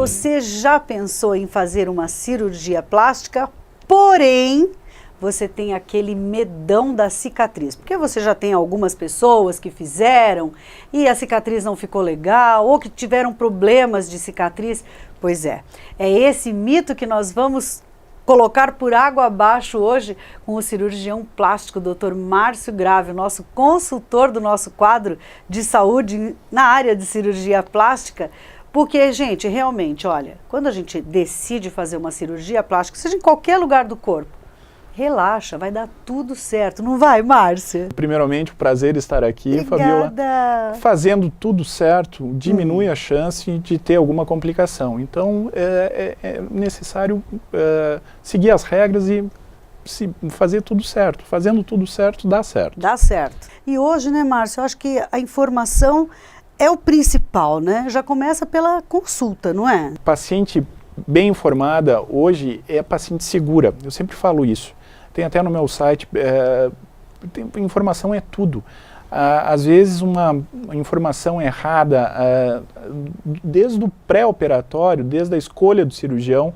Você já pensou em fazer uma cirurgia plástica, porém você tem aquele medão da cicatriz? Porque você já tem algumas pessoas que fizeram e a cicatriz não ficou legal, ou que tiveram problemas de cicatriz. Pois é esse mito que nós vamos colocar por água abaixo hoje com o cirurgião plástico, Dr. Márcio Grave, nosso consultor do nosso quadro de saúde na área de cirurgia plástica. Porque, gente, realmente, olha, quando a gente decide fazer uma cirurgia plástica, seja em qualquer lugar do corpo, relaxa, vai dar tudo certo. Não vai, Márcia? Primeiramente, o prazer estar aqui, Obrigada. Fabiola. Fazendo tudo certo, diminui a chance de ter alguma complicação. Então, é necessário seguir as regras e fazer tudo certo. Fazendo tudo certo, dá certo. Dá certo. E hoje, né, Márcia, eu acho que a informação é o principal, né? Já começa pela consulta, não é? Paciente bem informada hoje é paciente segura. Eu sempre falo isso. Tem até no meu site, informação é tudo. Às vezes uma informação errada, desde o pré-operatório, desde a escolha do cirurgião,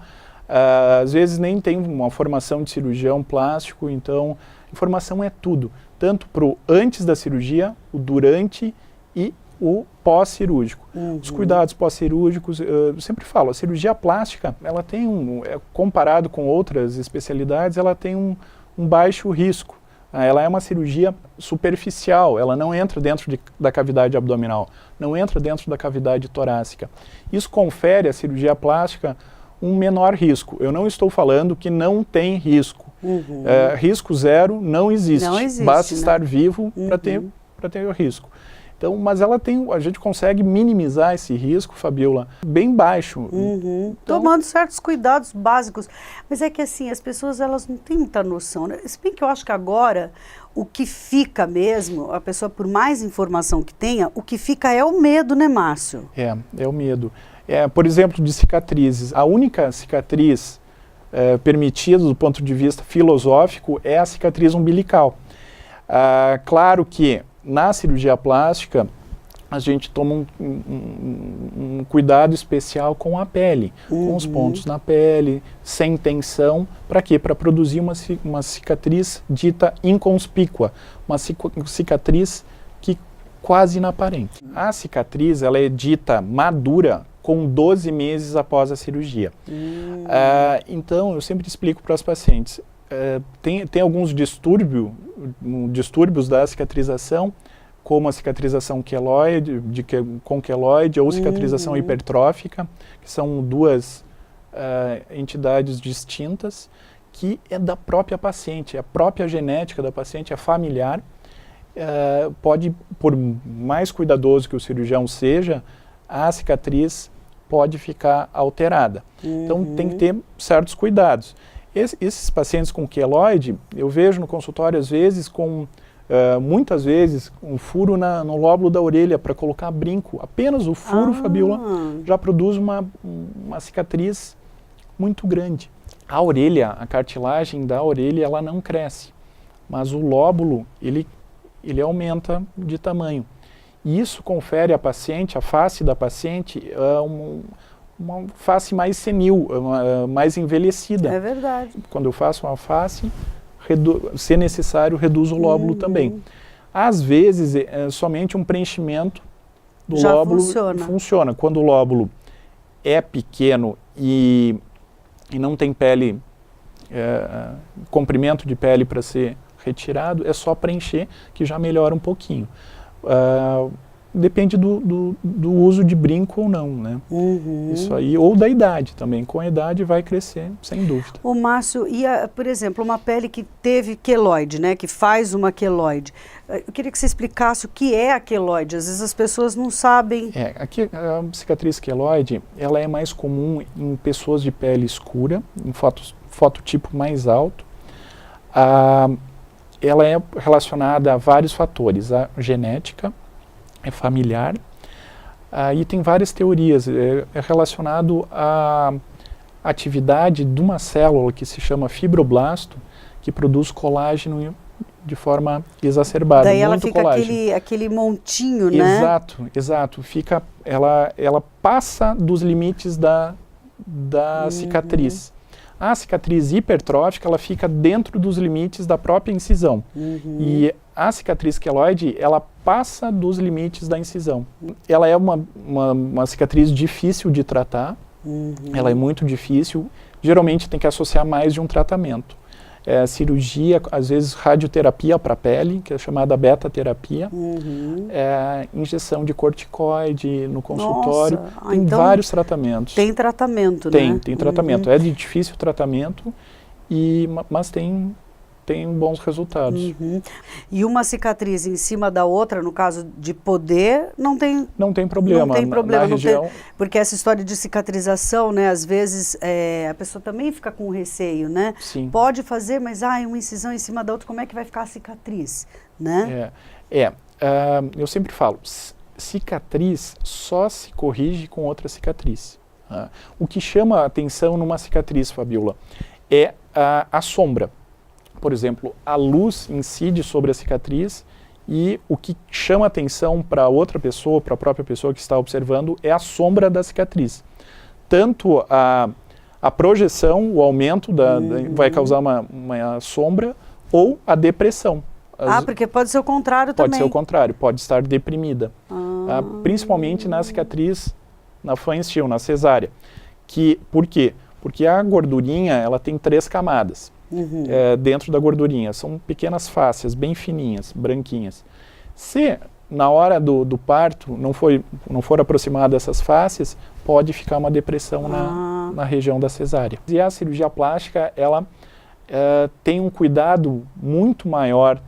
às vezes nem tem uma formação de cirurgião plástico, então informação é tudo. Tanto para o antes da cirurgia, o durante e o pós-cirúrgico. Os cuidados pós-cirúrgicos, eu sempre falo, a cirurgia plástica, ela tem comparado com outras especialidades, ela tem um baixo risco. Ela é uma cirurgia superficial, ela não entra dentro da cavidade abdominal, não entra dentro da cavidade torácica. Isso confere à cirurgia plástica um menor risco. Eu não estou falando que não tem risco. Risco zero não existe. Não existe, basta né? estar vivo para ter o risco. Então, mas a gente consegue minimizar esse risco, Fabiola, bem baixo. Então, tomando certos cuidados básicos. Mas é que assim, as pessoas elas não têm muita noção, né? Se bem que eu acho que agora o que fica mesmo, a pessoa por mais informação que tenha, o que fica é o medo, né, Márcio? É o medo. Por exemplo, de cicatrizes. A única cicatriz permitida do ponto de vista filosófico é a cicatriz umbilical. Claro que na cirurgia plástica, a gente toma um cuidado especial com a pele, com os pontos na pele, sem tensão. Para quê? Para produzir uma cicatriz dita inconspícua, uma cicatriz que quase inaparente. A cicatriz ela é dita madura com 12 meses após a cirurgia. Então, eu sempre explico para os pacientes, tem alguns distúrbios da cicatrização, como a cicatrização com queloide ou cicatrização hipertrófica, que são duas entidades distintas, que é da própria paciente, a própria genética da paciente, é familiar. Pode, por mais cuidadoso que o cirurgião seja, a cicatriz pode ficar alterada. Então, tem que ter certos cuidados. Esses pacientes com queloide, eu vejo no consultório, às vezes, muitas vezes, um furo no lóbulo da orelha para colocar brinco. Apenas o furo, Fabiola, já produz uma cicatriz muito grande. A orelha, a cartilagem da orelha, ela não cresce, mas o lóbulo, ele aumenta de tamanho. E isso confere à paciente, à face da paciente, uma face mais senil, mais envelhecida. É verdade. Quando eu faço uma face, se necessário, reduz o lóbulo também. Às vezes, somente um preenchimento do já lóbulo funciona. Quando o lóbulo é pequeno e não tem pele, comprimento de pele para ser retirado, é só preencher que já melhora um pouquinho. Depende do uso de brinco ou não, né? Isso aí, ou da idade também. Com a idade vai crescer, sem dúvida. O Márcio, por exemplo, uma pele que teve queloide, né? Que faz uma queloide. Eu queria que você explicasse o que é a queloide. Às vezes as pessoas não sabem. Aqui a cicatriz queloide, ela é mais comum em pessoas de pele escura, em fototipo mais alto. Ela é relacionada a vários fatores. A genética, é familiar, e tem várias teorias, é relacionado à atividade de uma célula que se chama fibroblasto, que produz colágeno de forma exacerbada. Daí ela muito fica colágeno. aquele montinho, né? Exato. Ela passa dos limites da cicatriz. A cicatriz hipertrófica, ela fica dentro dos limites da própria incisão. E a cicatriz queloide, ela passa dos limites da incisão. Ela é uma cicatriz difícil de tratar, ela é muito difícil. Geralmente tem que associar mais de um tratamento. Cirurgia, às vezes radioterapia para a pele, que é chamada beta-terapia, injeção de corticoide no consultório. Nossa, tem então vários tratamentos. Tem tratamento, né? Tem tratamento. É de difícil tratamento, mas tem bons resultados. E uma cicatriz em cima da outra, no caso de poder, não tem problema. Não tem problema. Na região... Porque essa história de cicatrização, né, às vezes a pessoa também fica com receio, né? Sim. Pode fazer, mas uma incisão em cima da outra, como é que vai ficar a cicatriz, né? Eu sempre falo, cicatriz só se corrige com outra cicatriz. O que chama a atenção numa cicatriz, Fabiola, é a sombra. Por exemplo, a luz incide sobre a cicatriz e o que chama atenção para outra pessoa, para a própria pessoa que está observando, é a sombra da cicatriz. Tanto a projeção, o aumento vai causar uma sombra, ou a depressão. Porque pode ser o contrário também. Pode ser o contrário, pode estar deprimida. Principalmente na cicatriz, na Pfannstiel, na cesárea. Por quê? Porque a gordurinha, ela tem 3 camadas. Dentro da gordurinha. São pequenas fáscias, bem fininhas, branquinhas. Se na hora do parto não for aproximada dessas fáscias, pode ficar uma depressão na região da cesárea. E a cirurgia plástica, ela tem um cuidado muito maior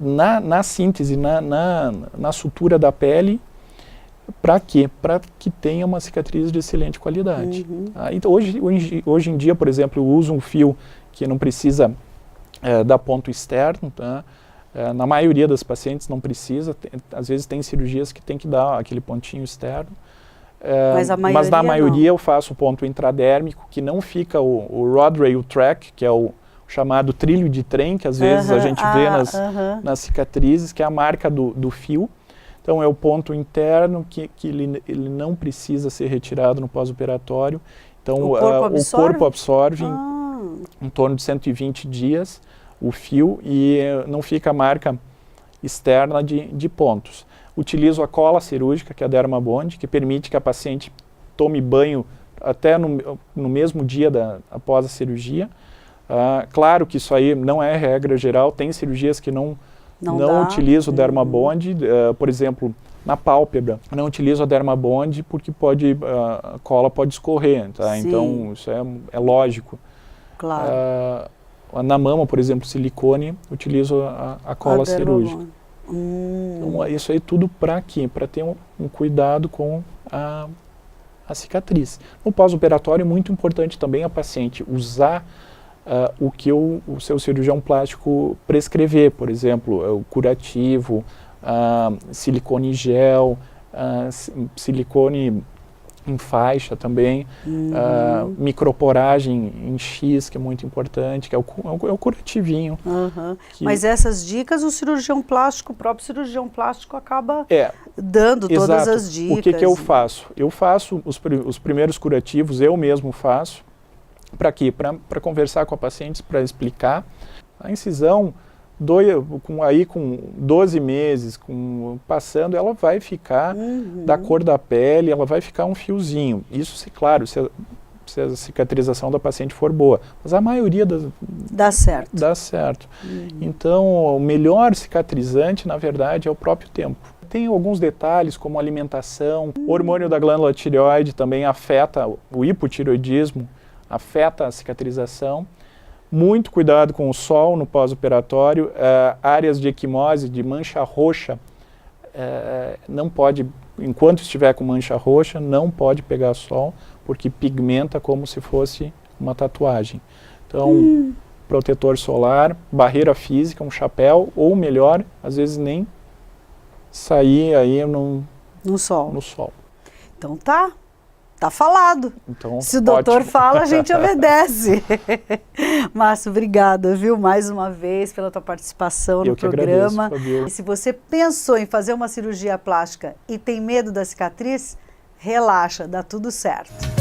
na síntese, na sutura da pele. Para quê? Para que tenha uma cicatriz de excelente qualidade. Então, hoje em dia, por exemplo, eu uso um fio que não precisa dar ponto externo. Tá? Na maioria das pacientes não precisa. Às vezes tem cirurgias que tem que dar aquele pontinho externo. Mas na maioria eu faço ponto intradérmico, que não fica o rod rail track, que é o chamado trilho de trem, que às vezes a gente vê nas cicatrizes, que é a marca do fio. Então é o ponto interno que ele não precisa ser retirado no pós-operatório. Então o corpo absorve em torno de 120 dias o fio e não fica a marca externa de pontos. Utilizo a cola cirúrgica, que é a Dermabond, que permite que a paciente tome banho até no mesmo dia após a cirurgia. Claro que isso aí não é regra geral, tem cirurgias que não utilizo o Dermabond, por exemplo, na pálpebra. Não utilizo a Dermabond porque a cola pode escorrer, tá? Então isso é lógico. Claro. Na mama, por exemplo, silicone, utilizo a cola cirúrgica. Então isso aí tudo para quê? Para ter um cuidado com a cicatriz. No pós-operatório é muito importante também a paciente usar o que o seu cirurgião plástico prescrever, por exemplo, o curativo, silicone gel, silicone em faixa também, microporagem em X, que é muito importante, que é o curativinho. Mas essas dicas o próprio cirurgião plástico acaba dando todas as dicas. O que eu faço? Eu faço os primeiros curativos, eu mesmo faço. Para quê? Para conversar com a paciente, para explicar. A incisão, com 12 meses, passando, ela vai ficar da cor da pele, ela vai ficar um fiozinho. Isso, claro, se a cicatrização da paciente for boa. Mas a maioria dá certo. Dá certo. Então, o melhor cicatrizante, na verdade, é o próprio tempo. Tem alguns detalhes, como alimentação. O hormônio da glândula tireoide também afeta o hipotireoidismo, afeta a cicatrização. Muito cuidado com o sol no pós-operatório. Áreas de equimose, de mancha roxa, não pode, enquanto estiver com mancha roxa, não pode pegar sol, porque pigmenta como se fosse uma tatuagem. Então, protetor solar, barreira física, um chapéu, ou melhor, às vezes nem sair aí no sol. Então tá. Tá falado. Então, se o doutor ótimo. fala, a gente obedece. Márcio, obrigada, viu, mais uma vez pela tua participação no programa. Agradeço, e se você pensou em fazer uma cirurgia plástica e tem medo da cicatriz, relaxa, dá tudo certo.